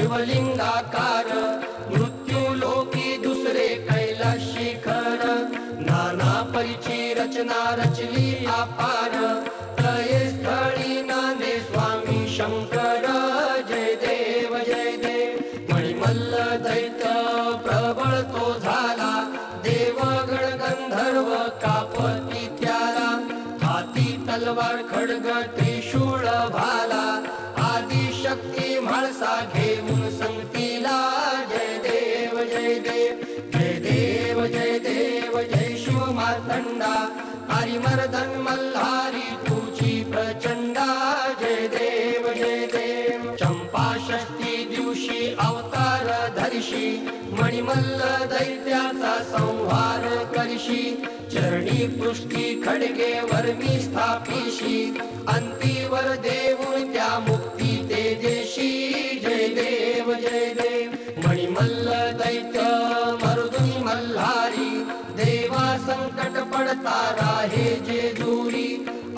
शिवलिंगाकार मृत्यू लोकी दुसरे कैलास शिखर नाना परिची रचना रचली अपार तये स्थळी नांदे स्वामी शंकर जय देव मणिमल्ल दैत्य प्रबळ तो झाला देवगण गंधर्व कापती त्याला हाती तलवार खड्ग त्रिशूळ भाला आदिशक्ती म्हाळसा घेऊन संगतीला जय देव जय शिव मार्तंडा हरिमर्दन मल्हारी तुझी प्रचंडा जय देव चंपा षष्ठी दिवशी अवतार धरिशी मणिमल्ल दैत्याचा संहार करशी चरणी पृष्ठी खडगे वर्मी स्थापिशी अंतीवर देऊन त्या मुक्ती तेजेशी जय देव मणिमल्ल दैत्य मर्दुनी मल्हारी देवा संकट पडता राहे जे दूरी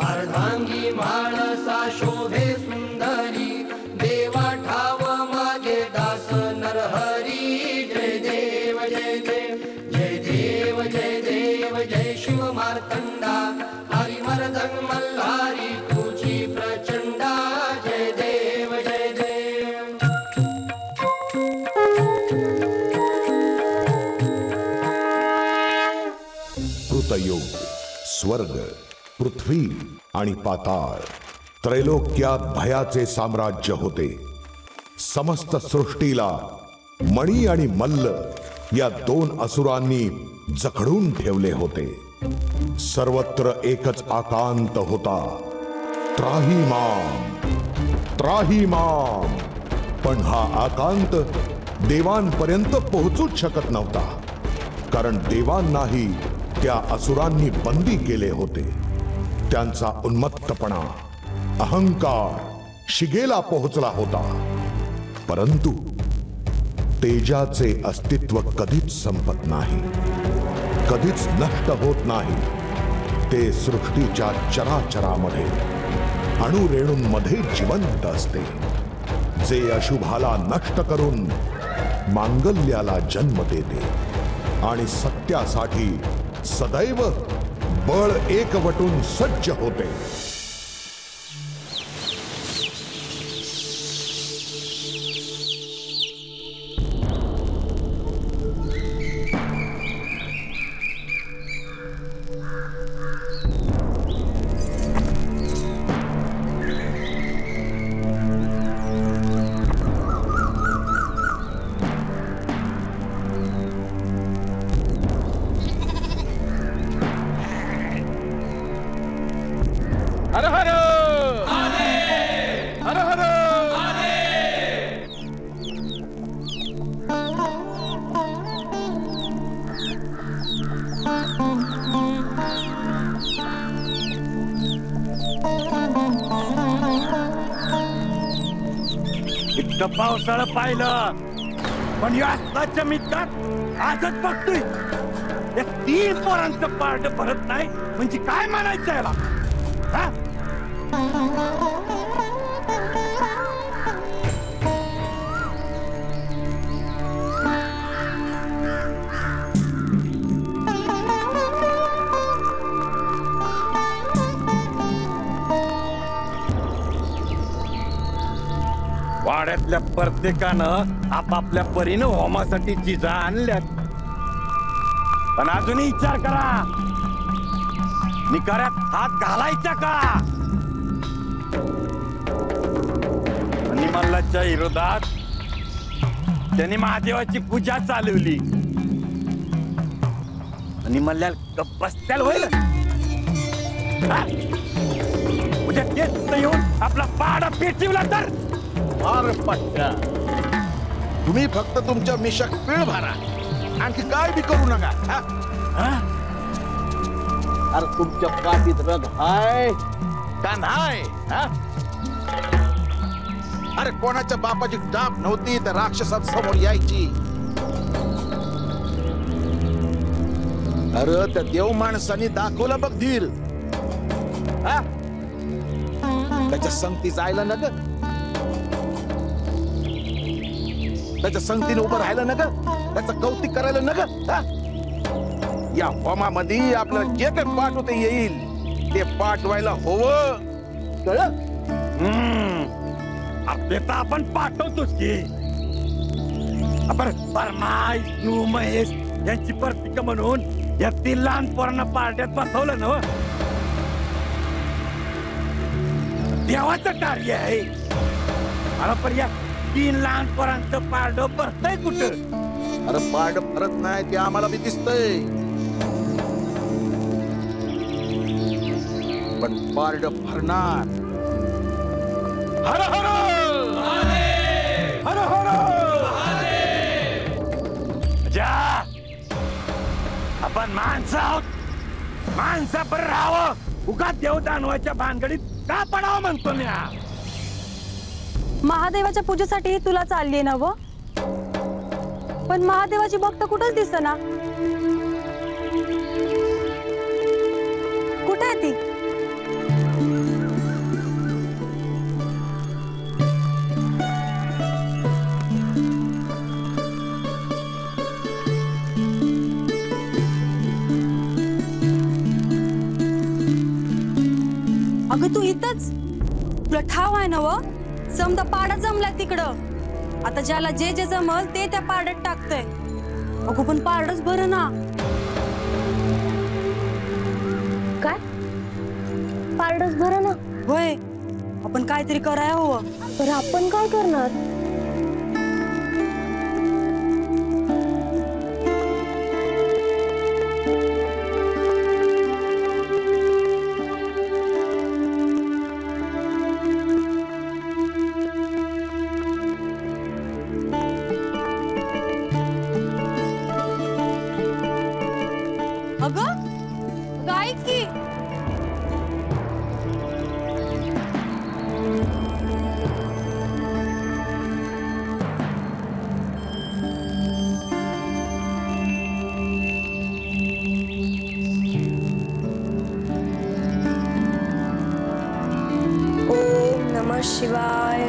अर्धांगी म्हाळसा शोभे सुंदरी देवा ठाव मागे दास नरहरी जय देव जय शिव मार्तंडा हरिमर्दन मल्हारी तुझी प्रचंडा जय देव कृतयुग स्वर्ग पृथ्वी आणि पाताळ त्रैलोक्यात भयाचे साम्राज्य होते। समस्त सृष्टीला मणी आणि मल्ल या दोन असुरांनी जखडून ठेवले होते। सर्वत्र एकच आकांत होता, त्राहिमाम त्राहिमाम। पण हा आकांत देवांपर्यंत पोहोचूच शकत नव्हता, कारण देवांनाही त्या असुरांनी बंदी केले होते। त्यांचा उन्मत्तपणा अहंकार शिगेला पोहोचला होता, परंतु तेजाचे अस्तित्व कधीच संपत नाही, कधीच नष्ट होत नाही। ते सृष्टीच्या चराचरामध्ये अणुरेणूंमध्ये जिवंत असते, जे अशुभाला नष्ट करून मांगल्याला जन्म देते आणि सत्यासाठी सदैव बळ एकवटून सज्ज होते। पावसाळा पाहिलं, पण या चमित्कार आजच बघतोय। या 3 पोरांचं पारड भरत नाही म्हणजे काय म्हणायचं याला? वाड्यातल्या प्रत्येकानं आपापल्या परीनं होमासाठी जिजा आणल्यात, पण अजूनही विचार करा, निकाऱ्यात हात घालायचा का? आणि मल्हारच्या विरोधात त्यांनी महादेवाची पूजा चालवली आणि मल्ल्याला बसत्याल होईल। उद्या तेच येऊन आपला पाडा पेटवला तर अरे पट्ट्या, तुम्ही फक्त तुमच्या मिशक पीळ भरा, आणखी काय बी करू नका। अरे तुमच्या पाठीत रग हाय का नाही? अरे कोणाच्या बापाची टाप नव्हती तर राक्षसात समोर यायची। अरे त्या देव माणसांनी दाखवलं बघ धीर, त्याच्या संगती जायला न ग। त्याच्या संगतीने उभं राहिलं ना ग, त्याचं कौतिक करायला ना ग. या होमामध्ये आपल्याला जे काही पाठवता येईल ते पाठवायला हवं, कळलं? आपले तर आपण पाठवतोच की. आपण परमा, विष्णू, महेश यांची प्रतीक म्हणून या 3 लहान पोरांना पार्ट्यात बसवलं ना. देवाचं कार्य आहे. अरे पण या 3 लहान पोरांचं पारड भरतंय कुठं? अरे पारड भरत नाही ते आम्हाला बी दिसतंय, पण पारड भरणार. हर हर हर हर जा. आपण माणसं आहोत, माणसापर राहावं. उगा देव दानवाच्या भानगडीत का पडावं म्हणतो मी. महादेवाच्या पूजेसाठी तुला चालली ना व, पण महादेवाची भक्त कुठंच दिसना. कुठे आहे ती? अगं तू इथंच? तुला ठाव आहे ना व, समजा पाडा जमलाय तिकडं. आता ज्याला जे जे जमल ते त्या पाड्यात टाकतंय. अगो पण पारडच बरं ना. काय पारडच बरं ना? होय, आपण काहीतरी करायला हवं. तर आपण काय करणार? शिवाय.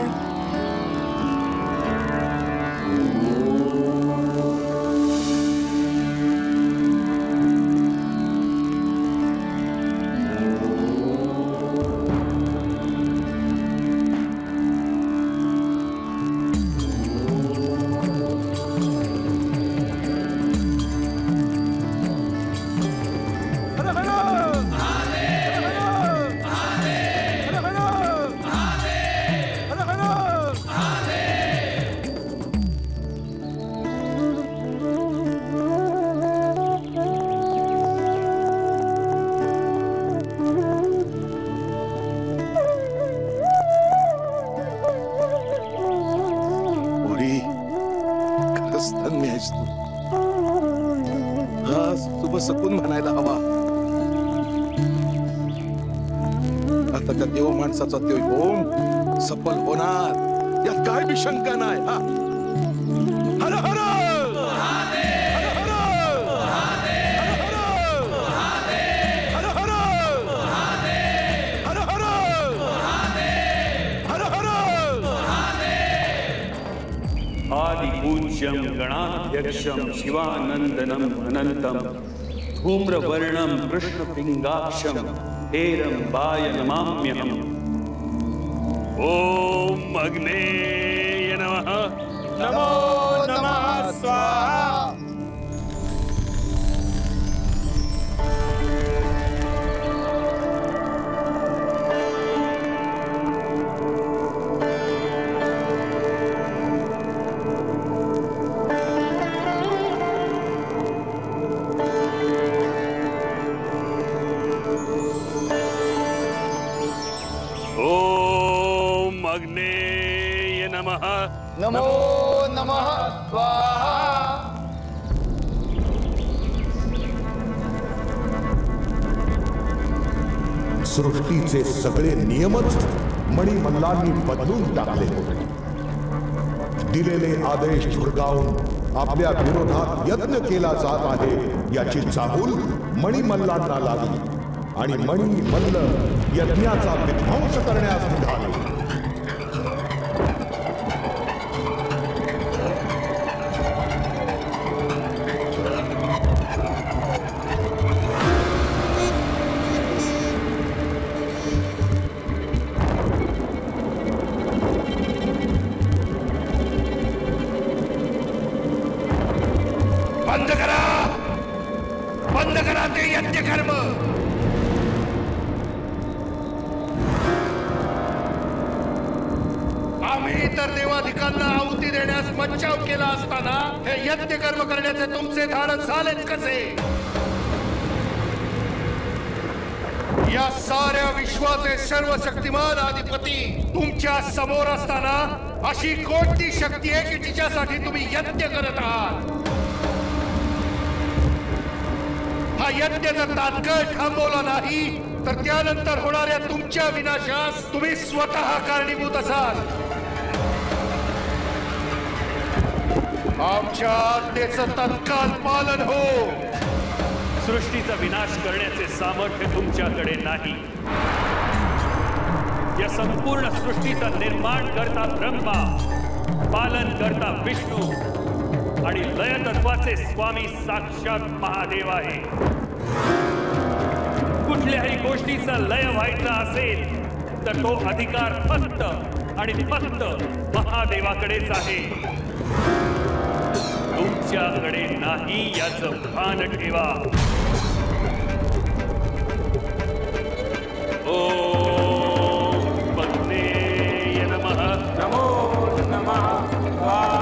सकून म्हणायला हवा. आता त्या देव माणसाचा ते होम सफल होणार यात काय बी शंका नाही. हर हर आदिपूज्यं गणाध्यक्षं शिवानंदनं अनंतं धूम्रवर्णं कृष्णपिंगाक्षं हेरंबाय नमाम्यहम्. ओम अग्नेय नमः. नमो नमः स्वाहा. नमो नमः स्वाहा. सृष्टीचे सगळे नियमच मणिमल्लांनी बदलून टाकले होते. दिलेले आदेश धुडकावून आपल्या विरोधात यत्न केला जात आहे याची चाहूल मणिमल्लांना लागली आणि मणिमल्ल यज्ञाचा विध्वंस करण्यास निघाले. बंद करा ते यज्ञ कर्म. आम्ही तर देवाधिकांना आहुती देण्यास मज्जाव केला असताना हे यज्ञ कर्म करण्याचे तुमचे धाडस झालेच कसे? या साऱ्या विश्वाचे सर्वशक्तिमान अधिपती तुमच्या समोर असताना अशी कोणती शक्ती आहे की जिच्यासाठी तुम्ही यज्ञ करत आहात? हा यज्ञ जर तात्काळ थांबवला नाही तर त्यानंतर होणाऱ्या तुमच्या विनाशास तुम्ही स्वतः कारणीभूत असाल. आमच्या आज्ञेचं तत्काळ पालन हो. सृष्टीचा विनाश करण्याचे सामर्थ्य तुमच्याकडे नाही. या संपूर्ण सृष्टीचा निर्माण करता ब्रह्मा, पालन करता विष्णू आणि लय तत्वाचे स्वामी साक्षात महादेव आहे. कुठल्याही गोष्टीचा लय व्हायचा असेल तर तो अधिकार फक्त आणि फक्त महादेवाकडेच आहे, तुमच्याकडे नाही याचं भान ठेवा. ओम अग्नेय नमः. नमो नमः. स्वाहा.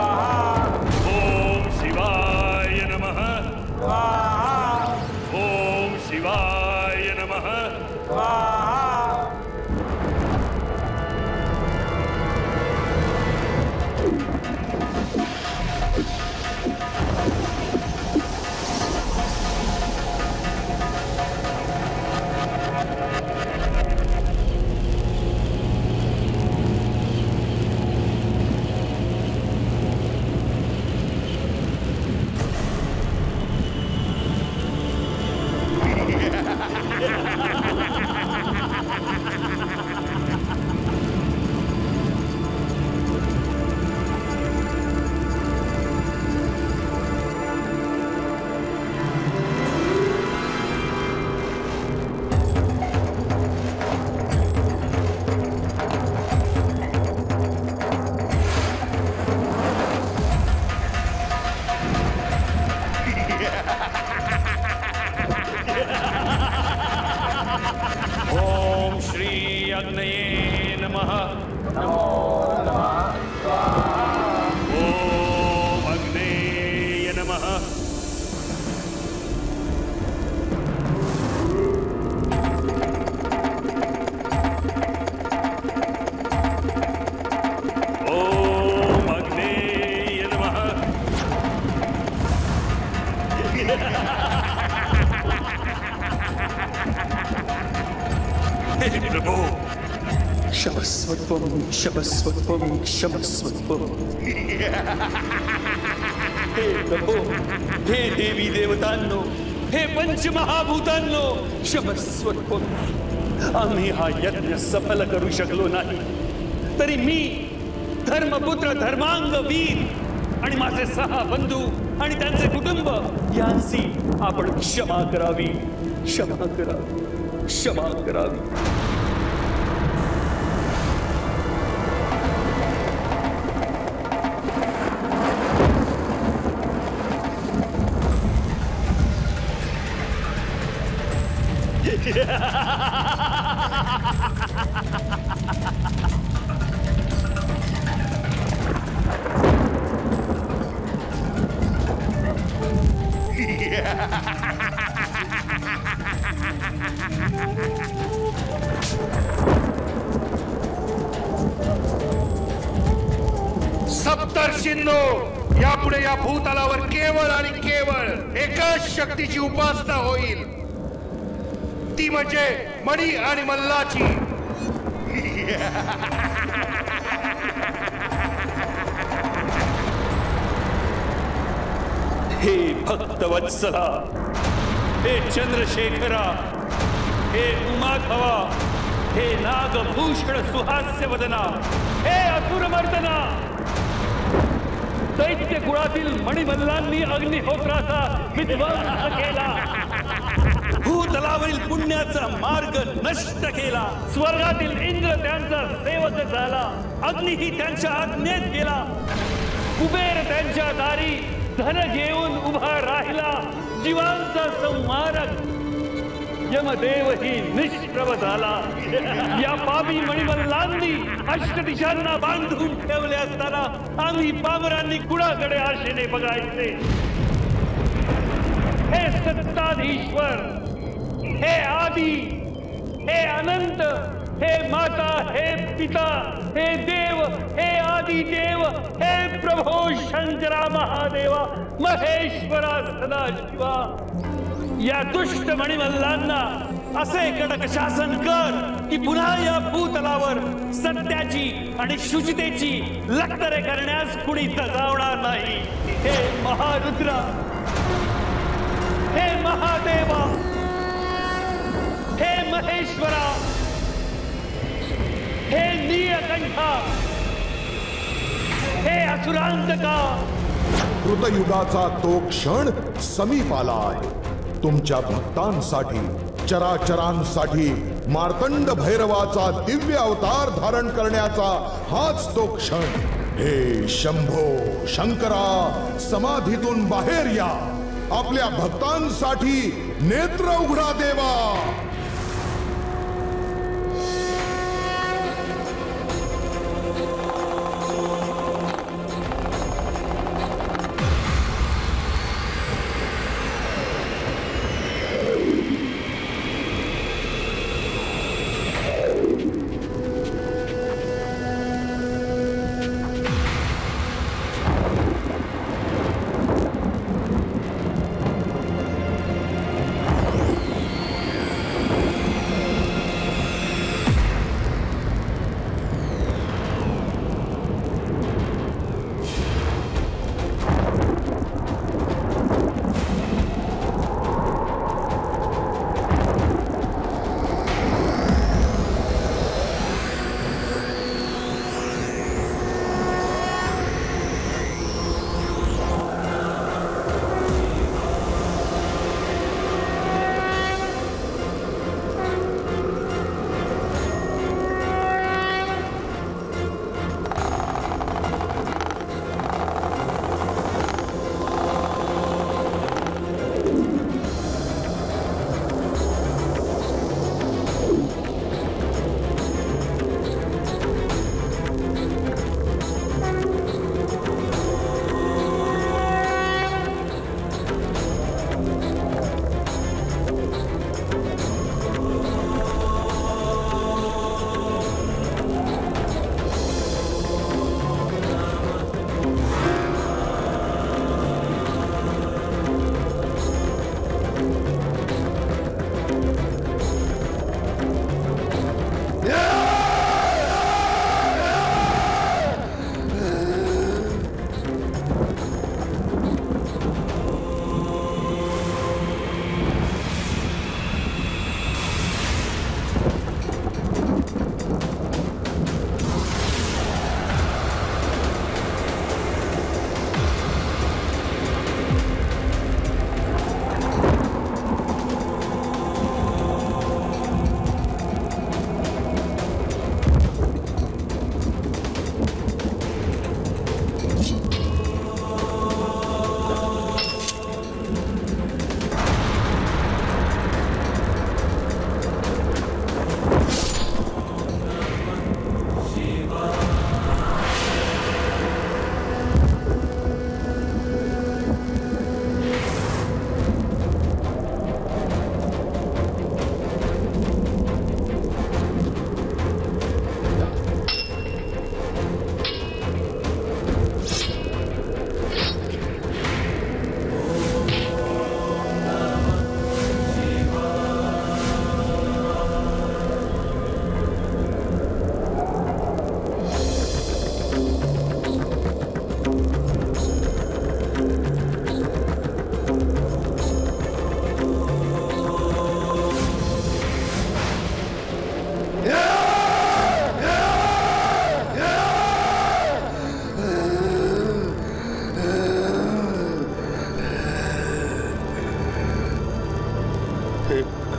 ओम शिवाय नमः. स्वाहा. ओम शिवाय नमः. स्वाहा. क्षमस्वत्वं क्षमस्वत्वं. हे प्रभो, हे देवी देवतांनो, हे पंचमहाभूतांनो, क्षमस्वत्वं. आम्ही हा यज्ञ सफल करू शकलो नाही तरी मी धर्मपुत्र धर्मांग वीर आणि माझे 6 बंधू आणि त्यांचे कुटुंब यांची आपण क्षमा करावी, क्षमा करावी, क्षमा करावी. सप्तर्षींनो, यापुढे या भूतलावर केवळ आणि केवळ एकच शक्तीची उपासना होईल, ती म्हणजे मणी आणि मल्लाची. हे भक्तवत्सला, हे चंद्रशेखरा, हे उमाधवा, हे नागभूषण सुहास्य वदना, हे असुरमर्दना. दैत्य कुळातील मणिमल्लांनी अग्निहोत्राचा विध्वंस केला, भूतलावरील पुण्याचा मार्ग नष्ट केला, स्वर्गातील इंद्र त्यांचा सेवक झाला, अग्निही त्यांच्या आज्ञेत गेला, कुबेर त्यांच्या दारी धन घेऊन उभा राहिला जीवांचा संहारक यमदेवही निष्प्रभ झाला। या पापी मणिमल्लांनी अष्टदिशांना बांधून ठेवले असताना आम्ही पामरांनी कुणाकडे आशेने बघायचे? हे सत्ताधीश्वर, हे आदि, हे अनंत, हे माता, हे पिता, हे देव, हे आदि देव, हे प्रभो शंकरा महादेवा, महेश्वरा सदाशिवा, या दुष्ट मणिमल्लांना असे कडक शासन कर की पुन्हा या भूतलावर सत्याची आणि शुचितेची लक्तरे करण्यास कुणी दगावणार नाही। हे महारुद्रा, हे महादेवा, हे महेश्वरा, हे नीलकंठा, हे असुरांतका। कृतयुगाचा तो क्षण समीप आला आहे। तुमच्या भक्तांसाठी, चराचरांसाठी मार्तंड भैरवाचा दिव्य अवतार धारण करण्याचा हाच तो क्षण। हे शंभो शंकरा, समाधीतून बाहेर या, आपल्या भक्तांसाठी नेत्र उघडा देवा।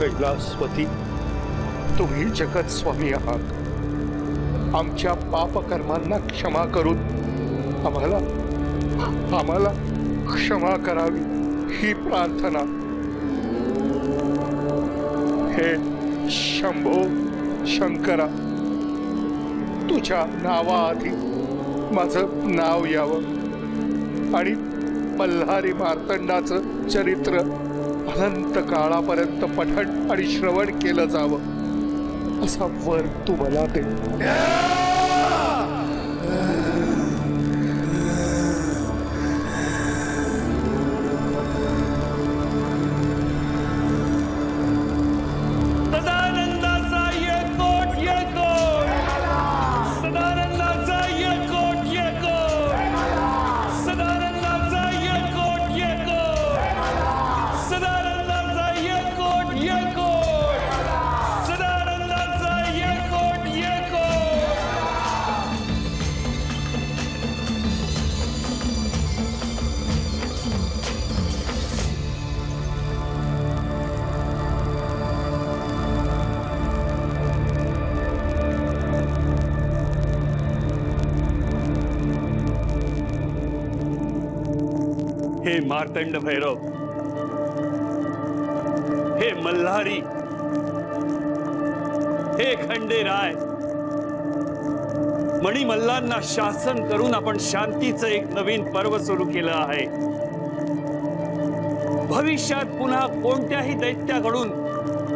कैलासपती, तुम्ही जगत स्वामी आहात। आमच्या पापकर्मांना क्षमा करून आम्हाला आम्हाला क्षमा करावी ही प्रार्थना. हे शंभो शंकरा, तुझ्या नावाआधी माझं नाव यावं आणि मल्हारी मार्तंडाचं चरित्र अनंत काळापर्यंत पठण आणि श्रवण केलं जावं असा वर तू मला दे. हे मार्तंड भैरव, हे मल्हारी, हे खंडेराय, मणिमल्लांना शासन करून आपण शांतीचं एक नवीन पर्व सुरू केलं आहे. भविष्यात पुन्हा कोणत्याही दैत्याकडून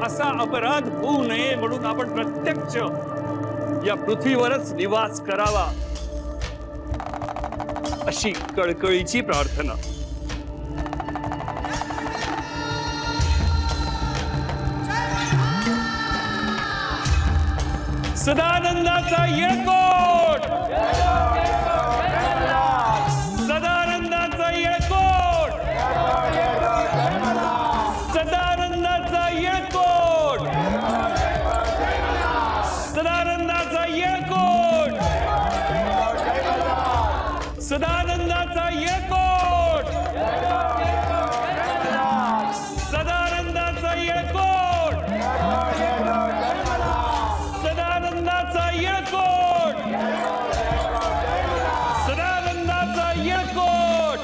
असा अपराध होऊ नये म्हणून आपण प्रत्यक्ष या पृथ्वीवरच निवास करावा अशी कळकळीची प्रार्थना. सदानंदाचा येकोट, सदानंदाचा येकोट, सदानंदाचा येकोट, सदानंदाचा येकोट, सदानंदाचा येकोट, सदानंदाचा येकोट, सदानंदाचा येकोट, सदानंदाचा येकोट.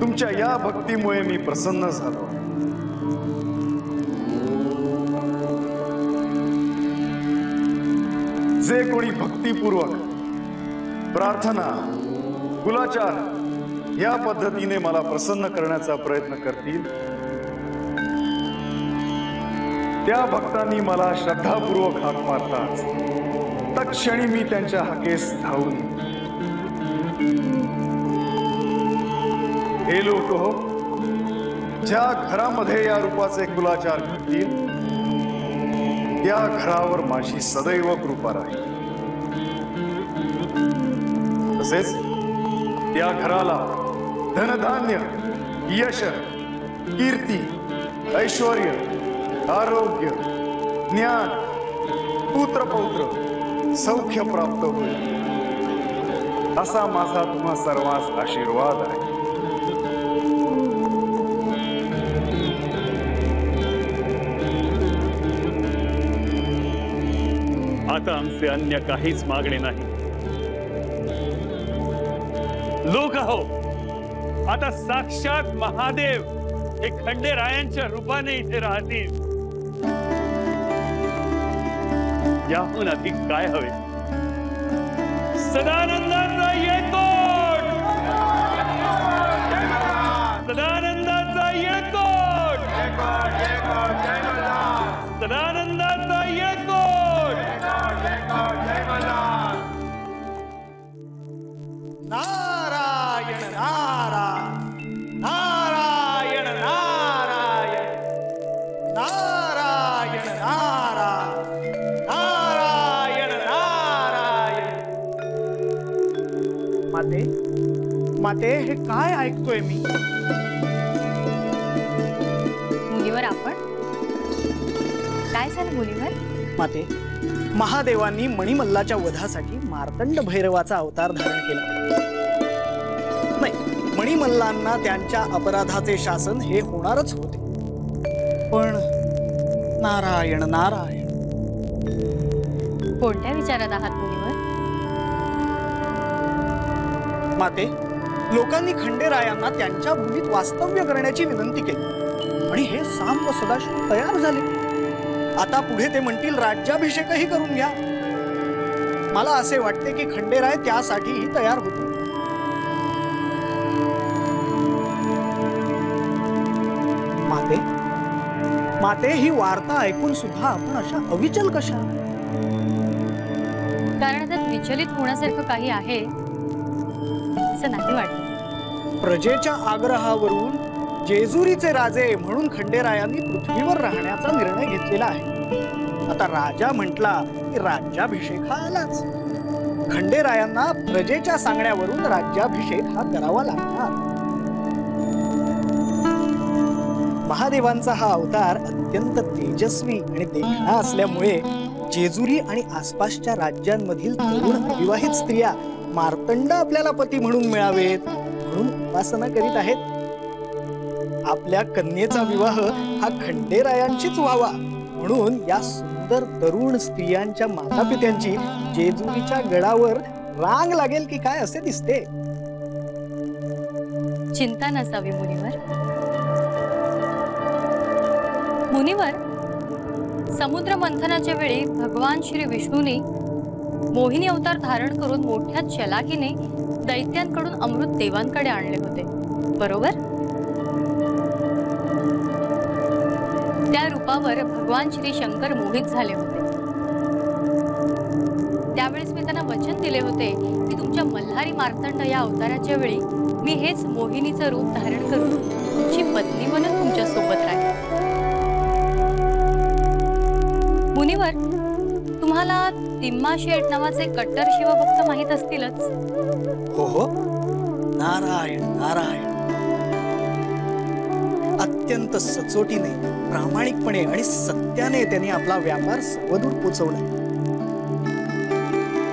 तुमच्या या भक्तीमुळे मी प्रसन्न झालो. जे कोणी भक्तिपूर्वक प्रार्थना कुलाचार या पद्धतीने मला प्रसन्न करण्याचा प्रयत्न करतील त्या भक्तांनी मला श्रद्धापूर्वक हाक मारताच तत्क्षणी मी त्यांच्या हाकेस धावून. हे लोक हो, ज्या घरामध्ये या रूपाचे कुलाचार घडतील त्या घरावर माझी सदैव कृपा राहील. तसेच त्या घराला धनधान्य, यश, कीर्ती, ऐश्वर, आरोग्य, ज्ञान, पुत्रपौत्र, सौख्य प्राप्त होईल असा माझा तुम्हा सर्वांस आशीर्वाद आहे. आता आमचे अन्य काहीच मागणे नाही. लोक हो, आता साक्षात महादेव हे खंडेरायांच्या रूपाने इथे राहतील. याहून अधिक काय हवे. सदानंदाचा येकोट, सदानंदाचा येकोट, सदानंदाचा येकोट. नारायण नारायण नारायण नारायण नारायण नारायण नारायण. माते, माते, हे काय ऐकतोय मी? मुलीवर आपण काय झालं मुलीवर? माते, महादेवांनी मणिमल्लाच्या वधासाठी मार्तंड भैरवाचा अवतार धारण केला. नाही, मणिमल्लांना त्यांच्या अपराधाचे शासन हे होणारच होते, नारायण नारायण. कोणत्या विचारात आहात मुनिवर? माते, लोकांनी खंडेरायांना त्यांच्या भूमीत वास्तव्य करण्याची विनंती केली आणि हे सांब सदाशिव तयार झाले. आता पुढे ते म्हणतील राज्याभिषेकही करून घ्या. मला असे वाटते की खंडेराय त्यासाठीही तयार होते. माते, माते, ही वार्ता ऐकून सुद्धा आपण अशा अविचल कशा? कारण त्यात विचलित होण्यासारखं काही आहे असं नाही वाटत. प्रजेच्या आग्रहावरून जेजुरीचे राजे म्हणून खंडेरायांनी पृथ्वीवर राहण्याचा निर्णय घेतलेला आहे. आता राजा म्हटला की राज्याभिषेक हा आलाच. खंडेरायांना प्रजेच्या सांगण्यावरून राज्याभिषेक हा करावा लागणार. महादेवांचा हा अवतार अत्यंत तेजस्वी आणि देखणा असल्यामुळे जेजुरी आणि आसपासच्या राज्यांमधील तरुण अविवाहित स्त्रिया मार्तंड आपल्याला पती म्हणून मिळावेत म्हणून उपासना करीत आहेत. आपल्या कन्येचा विवाह हा खंडेरायांशीच व्हावा म्हणून या सुंदर तरुण स्त्रियांच्या मातापित्यांची जेजुरीच्या गडावर रांग लागेल की काय असे दिसते. चिंता नसावी मुनिवर. मुनिवर, समुद्र मंथनाच्या वेळी भगवान श्री विष्णूने मोहिनी अवतार धारण करून मोठ्या चलाकीने दैत्यांकडून अमृत देवांकडे आणले होते, बरोबर? त्या रूपावर भगवान श्री शंकर मोहित झाले होते. त्यावेळेस मी त्यांना वचन दिले होते की तुमच्या मल्हारी मार्तंड या अवताराच्या वेळी मी हेच मोहिनीचं रूप धारण करून तुमची पत्नी म्हणून तुमच्या सोबत राहील. मुनिवर, तुम्हाला तिम्मा शेठ नावाचे कट्टर शिवभक्त माहित असतीलच. हो हो, नारायण नारायण. अत्यंत सचोटीने, प्रामाणिकपणे आणि सत्याने त्यांनी आपला व्यापार सर्वदूर पोचवला.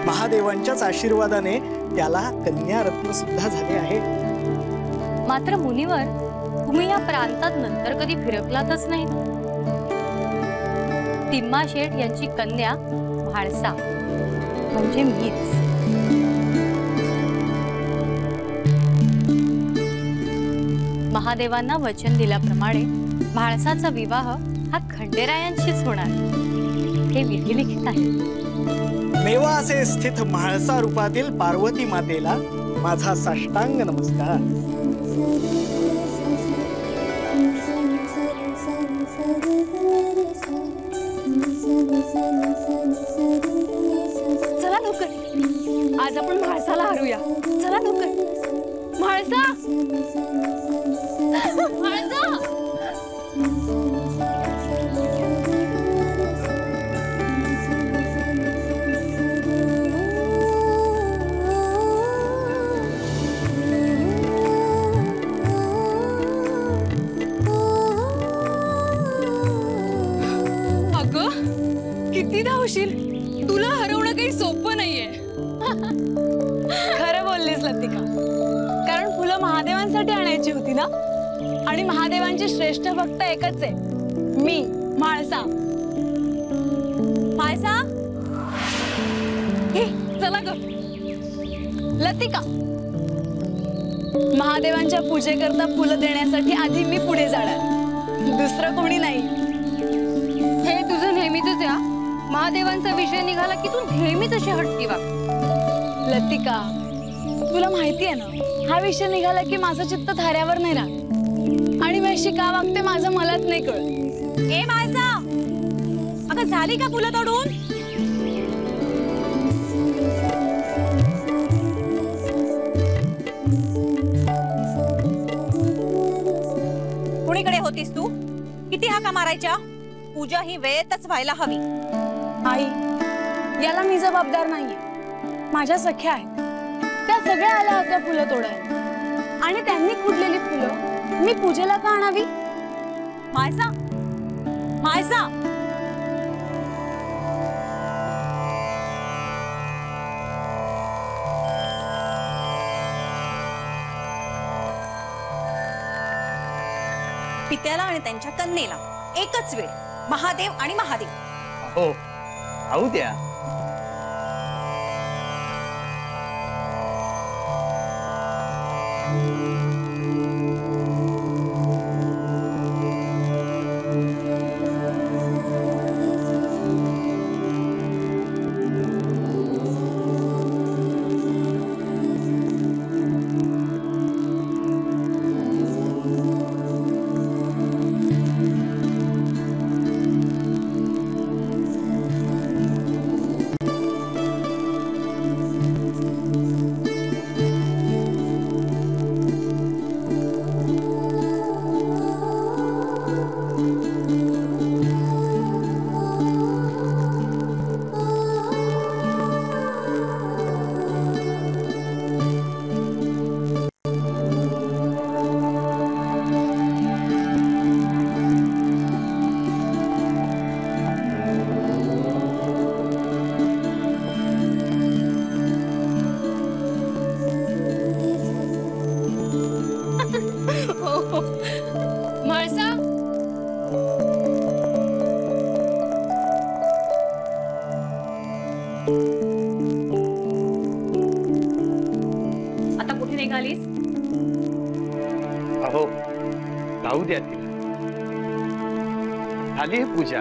महादेवांच्याच आशीर्वादाने त्याला कन्या रत्न सुद्धा झाले आहे. मात्र मुनिवर, तुम्ही या प्रांतात नंतर कधी फिरकलातच नाही. तिम्मा शेठ यांची कन्या म्हाळसा म्हणजे मीच. महादेवांना वचन दिल्याप्रमाणे म्हाळसाचा विवाह हा खंडेरायांशीच होणार हे विधिलिखित आहे. मेवासे स्थित म्हाळसा रूपातील पार्वती मातेला माझा साष्टांग नमस्कार. चला लवकर, आज आपण म्हाळसाला हारूया. चला लवकर. म्हाळसा, म्हाळसा. किती धावशील? तुला हरवणं काही सोपं नाहीये. खरं बोललीस लतिका. कारण फुलं महादेवांसाठी आणायची होती ना, आणि महादेवांची श्रेष्ठ भक्त एकच आहे, मी म्हाळसा. म्हाळसा, हे चला ग. लतिका, महादेवांच्या पूजेकरता फुलं देण्यासाठी आधी मी पुढे जाणार, दुसरं कोणी नाही. हे तुझं नेहमीच आहे. महादेवांचा विषय निघाला की तू नेहमीच अशी हटती वाग. लतिका, तुला माहिती आहे ना, हा विषय निघाला की माझं चित्त थाऱ्यावर नाही राहत आणि मी अशी का वागते माझं मलाच नाही कळत. ए म्हाळसा, अगं झाली का फुलं तोडून? कुणीकडे होतीस तू? किती हाका मारायच्या? पूजा ही वेळेतच व्हायला हवी. आई, याला मी जबाबदार नाहीये. माझ्या सख्या आहेत, त्या सगळ्या आल्या होत्या फुलं तोडायला आणि त्यांनी खुडलेली फुलं मी पूजेला का आणावी? म्हाळसा, म्हाळसा. पित्याला आणि त्यांच्या कन्येला एकच वेळ महादेव आणि महादेव. हो खाऊ द्या. म्हाळसा, आता कुठे निघालीस? अहो राहू द्या तिला. झाली आहे पूजा.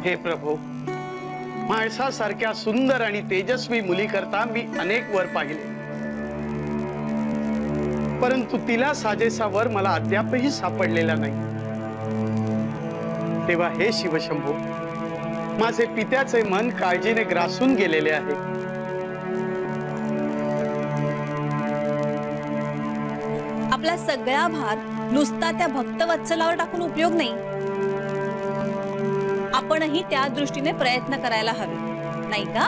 हे प्रभू, माणसासारख्या सुंदर आणि तेजस्वी मुली करता मी अनेक वर पाहिले, परंतु तिला साजेसा वर मला अद्यापही सापडलेला नाही. तेव्हा हे शिवशंभू, माझे पित्याचे मन काळजीने ग्रासून गेलेले आहे. आपला सगळा भार नुसता त्या भक्तवत्सलावर टाकून उपयोग नाही. आपणही त्या दृष्टीने प्रयत्न करायला हवे, नाही का?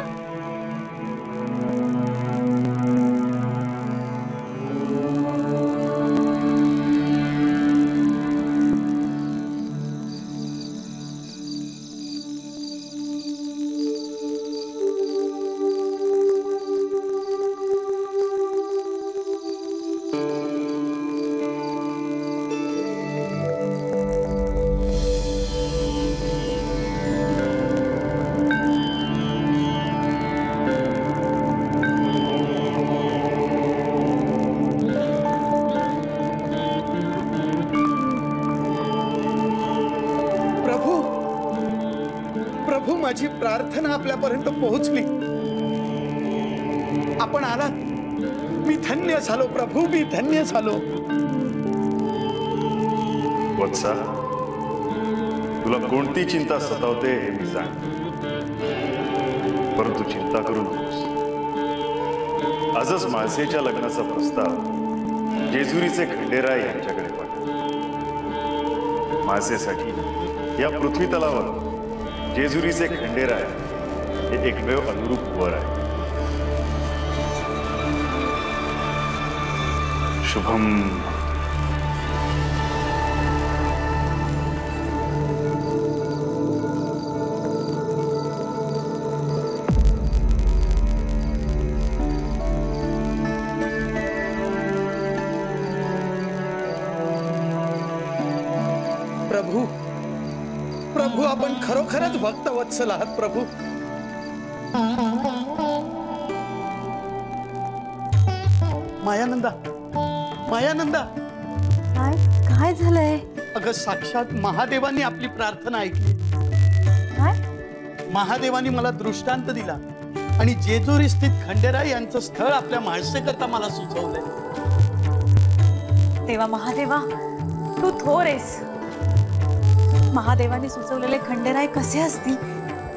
माझी प्रार्थना आपल्यापर्यंत पोहोचली. आपण आलात. मी धन्य झालो प्रभू, मी धन्य झालो. वत्सा, तुला कोणती चिंता सतावते हे मी जाणतो, परंतु चिंता करू नकोस. आजच माळसेच्या लग्नाचा प्रस्ताव जेजुरीचे खंडेराय यांच्याकडे पाठव. माळसेसाठी या पृथ्वी तलावर जेजुरीचे खंडेराय हे एकमेव अनुरूप वर आहे. शुभम. प्रभू, प्रभू आपण खरोखरच भक्तवत्सल आहात प्रभू. मायानंदा, मायानंदा, काय झालंय? अगं साक्षात महादेवांनी आपली प्रार्थना ऐकली. काय? महादेवांनी मला दृष्टांत दिला आणि जेजुरी स्थित खंडेराय यांचं स्थळ आपल्या माळसेकरता मला सुचवलंय. देवा महादेवा, तू थोर आहेस. महादेवांनी सुचवलेले खंडेराय कसे असतील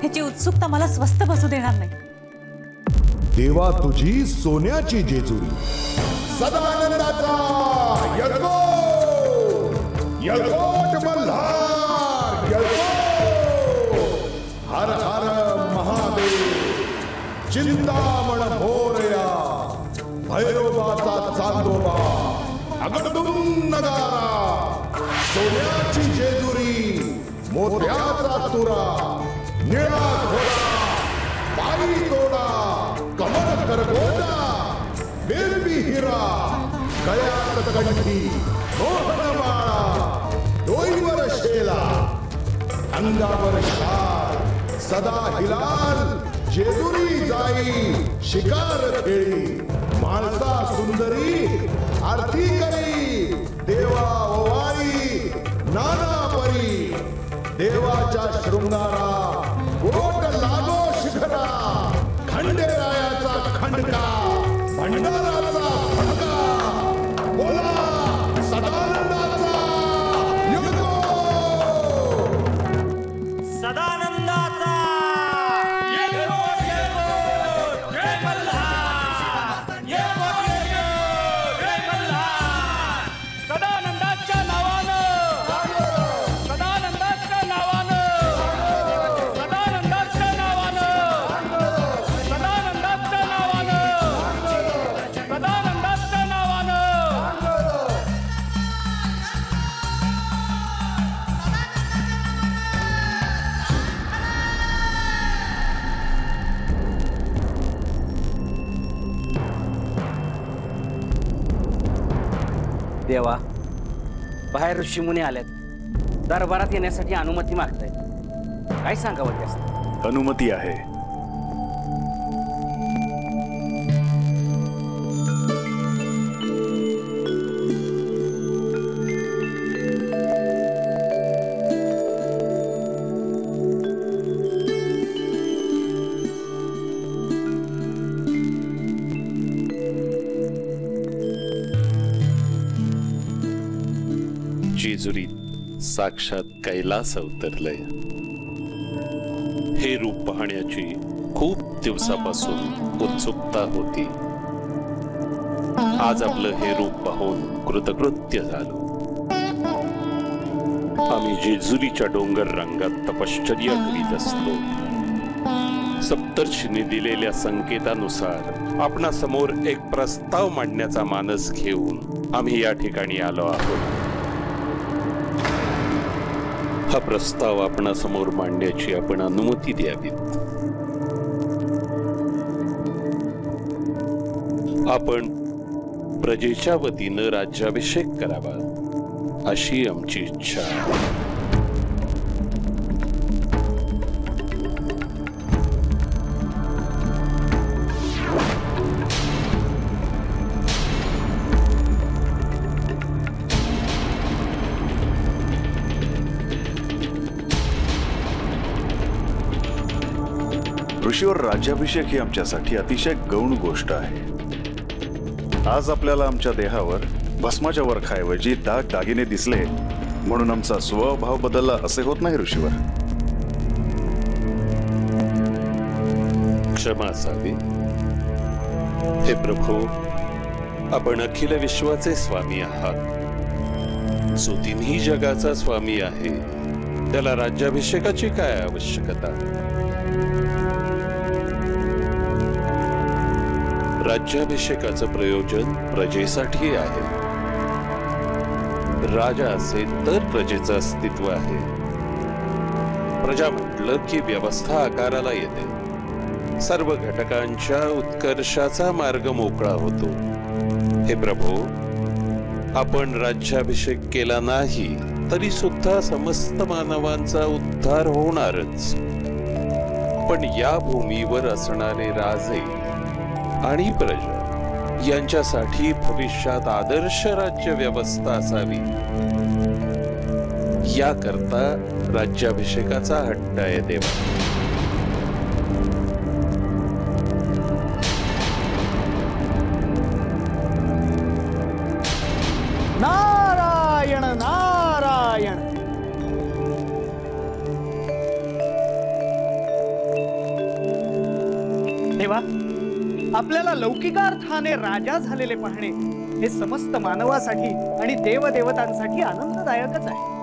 ह्याची उत्सुकता मला स्वस्थ बसू देणार नाही. देवा तुझी सोन्याची जेजुरी, सदानंदाचा यल्कोट मल्हार यल्कोट. हर हर महादेव. चिंतामण भोरया, भैरोबाचा चांदोबा, अगडुम नगारा. सोन्याची जेजुरी, मोत्याचा तुरा, निळा घोडा, पायी तोडा, कमळ करगोटा, बेलबी हिरा, गळ्यात कंठी, मोहनमाळा, डोईवर शेला, अंगावर शाल, सदा हिलाल, जेजुरी जाई, शिकार खेळी, माणसा सुंदरी, आरती करी, देवा ओवाळी, नाना परी, देवाच्या शृंगारा, गोट लागो शिखरा, खंडेरायाचा खंडका, भंडाराचा फडका, बोला सदानंदाचा युगो, सदानंदाचा देवा, बाहेर ऋषीमुनी आल्यात, दरबारात येण्यासाठी अनुमती मागतायत. काय सांगावं त्यास? अनुमती आहे. जेजुरीत साक्षात कैलास अवतरलंय. हे रूप पाहण्याची खूप दिवसापासून उत्सुकता होती. आज आपलं हे रूप पाहून कृतकृत्य झालो. आम्ही जेजुरीच्या डोंगर रंगात तपश्चर्या करीत असतो. सप्तर्षींनी दिलेल्या संकेतानुसार आपणासमोर एक प्रस्ताव मांडण्याचा मानस घेऊन आम्ही या ठिकाणी आलो आहोत. हा प्रस्ताव आपणासमोर मांडण्याची आपण अनुमती द्यावीत. आपण प्रजेच्या वतीनं राज्याभिषेक करावा अशी आमची इच्छा आहे. ऋषीवर राज्याभिषेक ही आमच्यासाठी अतिशय गौण गोष्ट आहे. आज आपल्याला आमच्या देहावर भस्माच्या वरखाऐवजी दाग दागिने दिसले म्हणून आमचा स्वभाव बदलला असे होत नाही ऋषीवर. क्षमा असावी. हे प्रभू, आपण अखिल विश्वाचे स्वामी आहात. जो तिन्ही जगाचा स्वामी आहे त्याला राज्याभिषेकाची काय आवश्यकता? राज्याभिषेकाचं प्रयोजन प्रजेसाठी आहे. राजा असेल तर प्रजेचं अस्तित्व आहे. प्रजा म्हटलं की व्यवस्था आकाराला येते. सर्व घटकांच्या उत्कर्षाचा मार्ग मोकळा होतो. हे प्रभू, आपण राज्याभिषेक केला नाही तरी सुद्धा समस्त मानवांचा उद्धार होणारच. पण या भूमीवर असणारे राजे आणि प्रजा यांच्यासाठी भविष्यात आदर्श राज्य व्यवस्था असावी याकरता राज्याभिषेकाचा हट्ट आहे देवा. नारायण नारायण. देवा, आपल्याला लौकिकार्थाने राजा झालेले पाहणे हे समस्त मानवासाठी आणि देवदेवतांसाठी आनंददायकच आहे.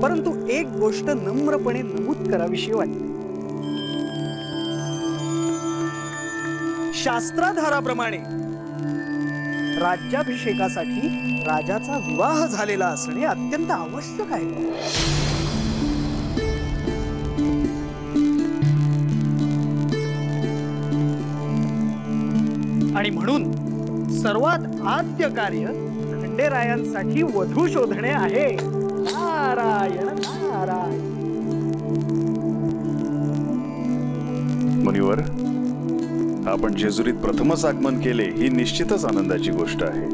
परंतु एक गोष्ट नम्रपणे नमूद करावीशी वाटते. शास्त्राधाराप्रमाणे राज्याभिषेकासाठी राजाचा विवाह झालेला असणे अत्यंत आवश्यक आहे. आणि म्हणून सर्वात आद्य कार्य खंडेरायांसाठी वधू शोधणे आहे. नारायण नारायण. मुनिवर, आपण जेजुरीत प्रथमच आगमन केले ही निश्चितच आनंदाची गोष्ट आहे.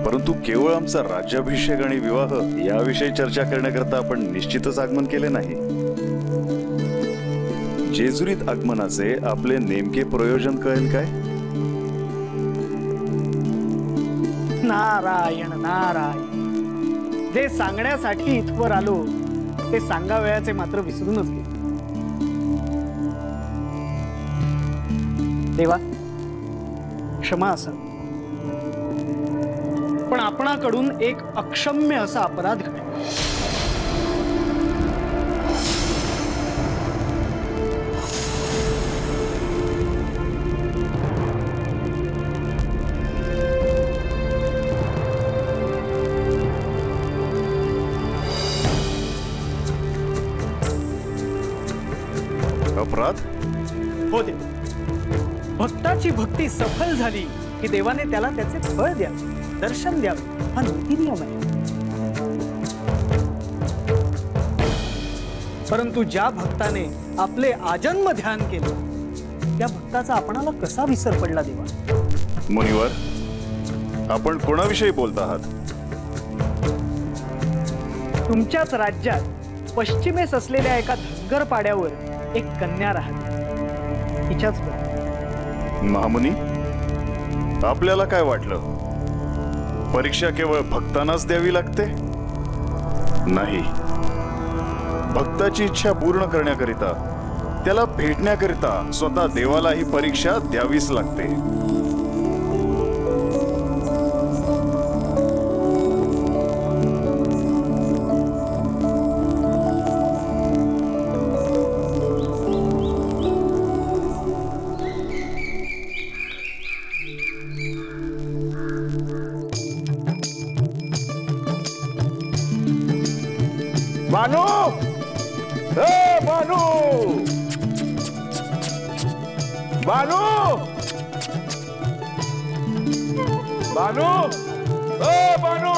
परंतु केवळ आमचा राज्याभिषेक आणि विवाह याविषयी चर्चा करण्याकरता आपण निश्चितच आगमन केले नाही. जेजुरीत आगमनाचे आपले नेमके प्रयोजन कळेल काय? नारायण नारायण. जे सांगण्यासाठी इथवर आलो ते सांगावयाचे मात्र विसरूनच गेले. देवा, क्षमा असावी, पण आपणाकडून एक अक्षम्य असा अपराध घडला. अपराध? हो देव. भक्ताची भक्ती सफल झाली की देवाने त्याला त्याचे फळ द्यावे, दर्शन द्यावे, हा नीती नियम आहे. परंतु ज्या भक्ताने आपले आजन्म ध्यान केले त्या भक्ताचा आपणाला कसा विसर पडला देवा? मुनिवर, आपण कोणाविषयी बोलत आहात? तुमच्याच राज्यात पश्चिमेस असलेल्या एका धनगर पाड्यावर एक कन्या राहते. तिच्याच महामुनी, आपल्याला काय वाटलं? परीक्षा केवळ भक्तांनाच द्यावी लागते? नाही. भक्ताची इच्छा पूर्ण करण्याकरिता, त्याला भेटण्याकरिता स्वतः देवाला ही परीक्षा द्यावीच लागते. बानू, बानू, बानू, बानू, बानू,